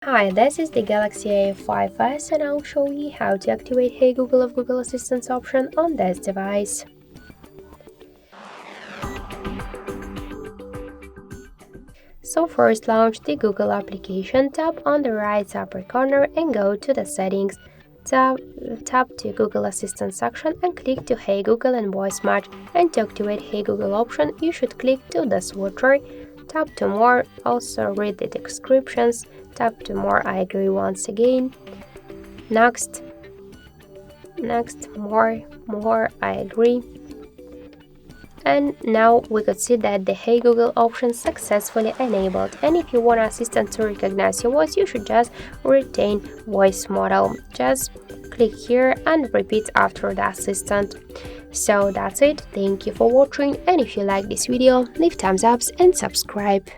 Hi, this is the Galaxy A05S and I'll show you how to activate Hey Google of Google Assistant option on this device. So first launch the Google application, tap on the right upper corner and go to the settings. Tap to Google Assistant section and click to Hey Google and Voice Match, and to activate Hey Google option you should click to the switcher. Tap to more, also read the descriptions, tap to more, I agree once again, next, more, I agree. And now we could see that the Hey Google option successfully enabled, and if you want Assistant to recognize your voice, you should just retain voice model. Just click here and repeat after the Assistant. So that's it, thank you for watching, and if you like this video, leave thumbs up and subscribe.